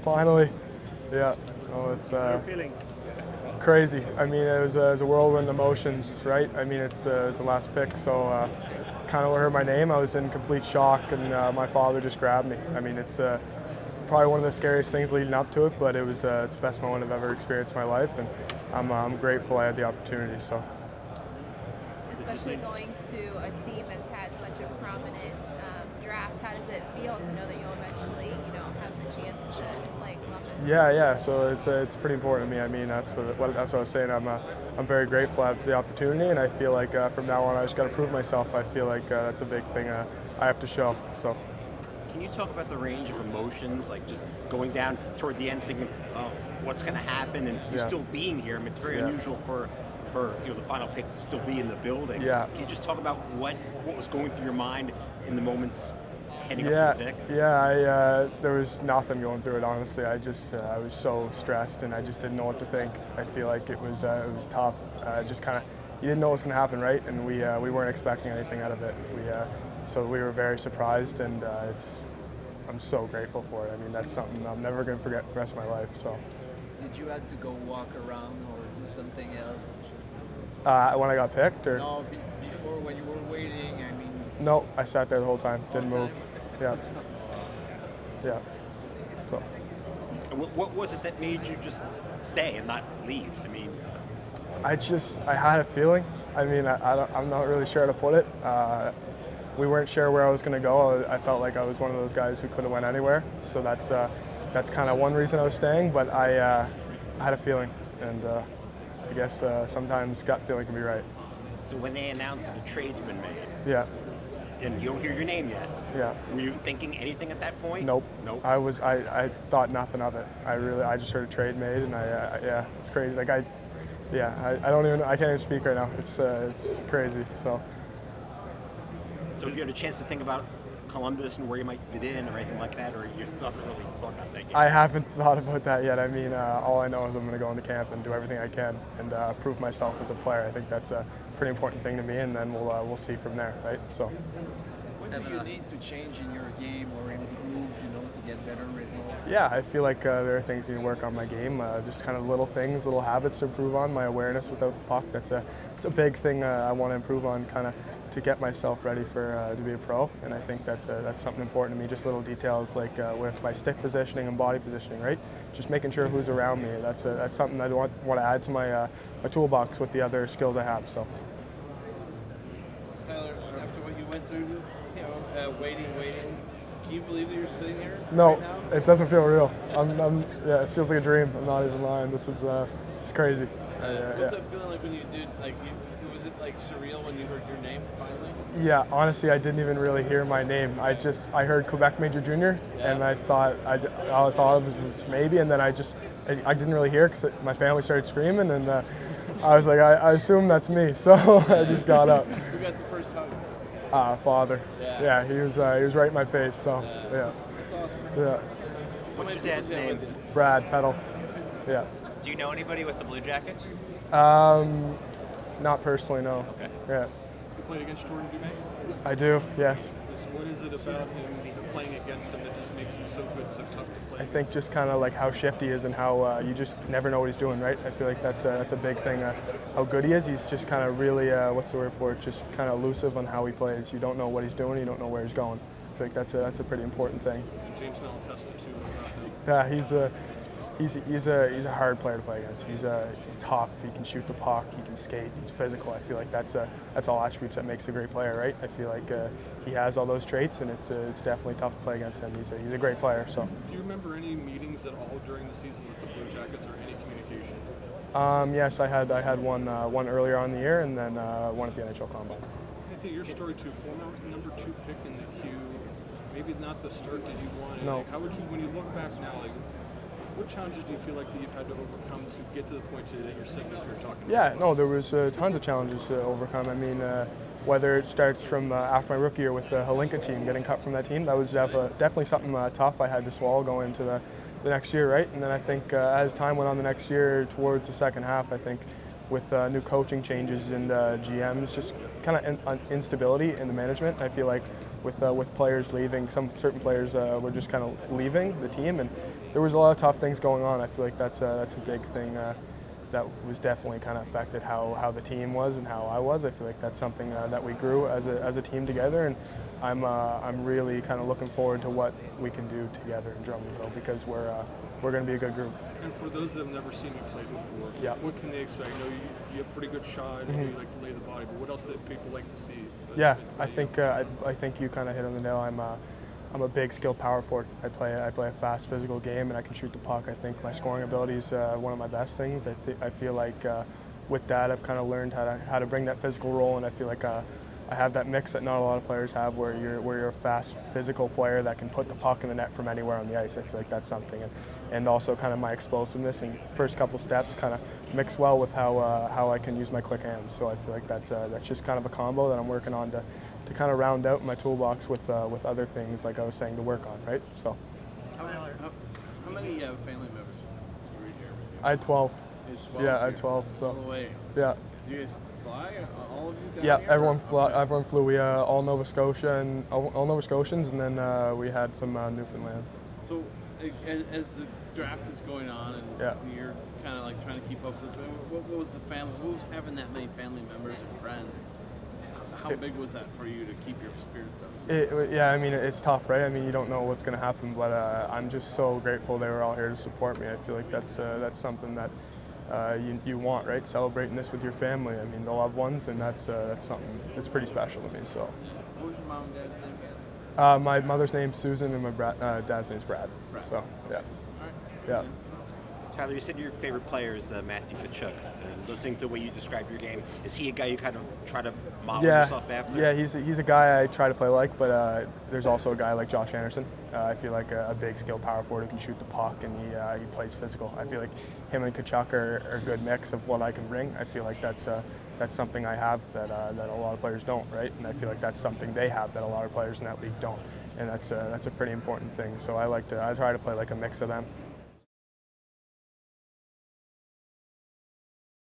Finally. Yeah. Oh, it's crazy. I mean, it was a whirlwind of emotions, right? I mean, it's the last pick, so kind of heard my name, I was in complete shock, and my father just grabbed me. I mean, it's probably one of the scariest things leading up to it, but it's the best moment I've ever experienced in my life, and I'm grateful I had the opportunity. So. Especially going to a team that's had such a prominent draft, how does it feel to know that you'll eventually, have the chance to play Columbus? Yeah. So it's pretty important to me. I mean, that's what I was saying. I'm very grateful I have the opportunity, and I feel like from now on I just got to prove myself. I feel like that's a big thing I have to show. So. Can you talk about the range of emotions, like just going down toward the end, thinking, oh, what's going to happen, and you still being here? I mean, it's very unusual for the final pick to still be in the building. Yeah. Can you just talk about what was going through your mind in the moments heading up to the pick? Yeah. There was nothing going through it, honestly. I was so stressed, and I just didn't know what to think. I feel like it was tough. Just kind of, you didn't know what was going to happen, right? And we weren't expecting anything out of it. So we were very surprised, and I'm so grateful for it. I mean, that's something I'm never going to forget the rest of my life. So. Did you have to go walk around or do something else? When I got picked, or? No, before when you were waiting. I mean. No, I sat there the whole time. Didn't move. Yeah. So. What was it that made you just stay and not leave? I mean. I had a feeling. I mean, I'm not really sure how to put it. We weren't sure where I was going to go. I felt like I was one of those guys who couldn't have went anywhere. So that's kind of one reason I was staying. But I had a feeling, and I guess sometimes gut feeling can be right. So when they announced that a trade's been made, yeah, and you don't hear your name yet, yeah, were you thinking anything at that point? Nope. I thought nothing of it. I just heard a trade made, and it's crazy. Like I can't even speak right now. It's crazy. So have you had a chance to think about Columbus and where you might fit in or anything like that, or you still haven't really thought about that yet? I haven't thought about that yet. I mean, all I know is I'm going to go into camp and do everything I can and prove myself as a player. I think that's a pretty important thing to me, and then we'll see from there, right? So. What do you need to change in your game or improve, to get better results? Yeah, I feel like there are things I need to work on my game, just kind of little things, little habits to improve on. My awareness without the puck, it's a big thing I want to improve on, kind of to get myself ready for to be a pro. And I think that's something important to me. Just little details like with my stick positioning and body positioning, right? Just making sure who's around me. That's something I want to add to my my toolbox with the other skills I have. So. Tyler, after what you went through, waiting. Can you believe that you're sitting here? No, right now? it doesn't feel real. It feels like a dream. I'm not even lying. This is crazy. What's that feeling like when you did? Was it like surreal when you heard your name finally? Yeah, honestly, I didn't even really hear my name. I heard Quebec Major Junior, and I thought all I thought of was maybe, and then I didn't really hear because my family started screaming, and I was like, I assume that's me, so I just got up. Who got the first hug? Father. Yeah, he was right in my face. So yeah. That's awesome. Yeah. What's your dad's name? Brad Peddle. Yeah. Do you know anybody with the Blue Jackets? Not personally, no. Okay. Yeah. You played against Jordan Dumais? I do. Yes. What is it about him playing against him that just makes him so good, so tough to play? I think just kind of like how shifty he is and how you just never know what he's doing, right? I feel like that's a big thing. How good he is. He's just kind of really, what's the word for it? Just kind of elusive on how he plays. You don't know what he's doing. You don't know where he's going. I feel like that's a pretty important thing. And James Nell tested too. About him. Yeah, he's a hard player to play against. He's tough. He can shoot the puck. He can skate. He's physical. I feel like that's all attributes that makes a great player, right? I feel like he has all those traits, and it's definitely tough to play against him. He's a great player. So. Do you remember any meetings at all during the season with the Blue Jackets or any communication? Yes, I had one earlier on in the year, and then one at the NHL Combine. I think your story too. Former number 2 pick in the queue. Maybe not the start that you wanted. No. Like, how would you, when you look back now, like? What challenges do you feel like that you've had to overcome to get to the point today that you're sitting up here talking about? Yeah, no, there was tons of challenges to overcome. I mean, whether it starts from after my rookie year with the Halinka team, getting cut from that team, that was definitely something tough I had to swallow going into the next year, right? And then I think as time went on the next year towards the second half, I think with new coaching changes and GMs, just kind of instability in the management. I feel like with players leaving. Some certain players were just kind of leaving the team, and there was a lot of tough things going on. I feel like that's a big thing that was definitely kind of affected how the team was and how I was. I feel like that's something that we grew as a team together, and I'm really kind of looking forward to what we can do together in Drummondville, because we're going to be a good group. And for those that have never seen you play before, Yeah. what can they expect? I know you have a pretty good shot, and you like to lay the body, but what else do people like to see? Yeah, I think you kind of hit on the nail. I'm a big skilled power forward. I play a fast physical game, and I can shoot the puck. I think my scoring ability is one of my best things. I feel like with that I've kind of learned how to bring that physical role, and I feel like I have that mix that not a lot of players have, where you're a fast physical player that can put the puck in the net from anywhere on the ice. I feel like that's something, and also kind of my explosiveness and first couple steps kind of mix well with how I can use my quick hands. So I feel like that's just kind of a combo that I'm working on to kind of round out my toolbox with other things, like I was saying, to work on, right? So. How many family members were here? I had 12. It's 12 Yeah, I had here. 12. All So. the way. Yeah. Do you guys fly? All of you down Yeah, here? everyone flew. We all Nova Scotia and all Nova Scotians, and then we had some Newfoundland. So as the draft is going on, and Yeah. you're kind of like trying to keep up with it, what was the family? What was having that many family members and friends? How big was that for you to keep your spirits up? Yeah, I mean, it's tough, right? I mean, you don't know what's going to happen, but I'm just so grateful they were all here to support me. I feel like that's something that you want, right? Celebrating this with your family. I mean, the loved ones, and that's something that's pretty special to me. So. What was your mom and dad's name? My mother's name's Susan, and my dad's name's Brad. Brad. So, yeah. All right. Yeah. Tyler, you said your favorite player is Matthew Tkachuk. And listening to the way you describe your game, is he a guy you kind of try to model yourself after? Yeah, he's a guy I try to play like, but there's also a guy like Josh Anderson. I feel like a big skilled power forward who can shoot the puck, and he plays physical. I feel like him and Tkachuk are a good mix of what I can bring. I feel like that's something I have that a lot of players don't, right? And I feel like that's something they have that a lot of players in that league don't, and that's a pretty important thing. So I try to play like a mix of them.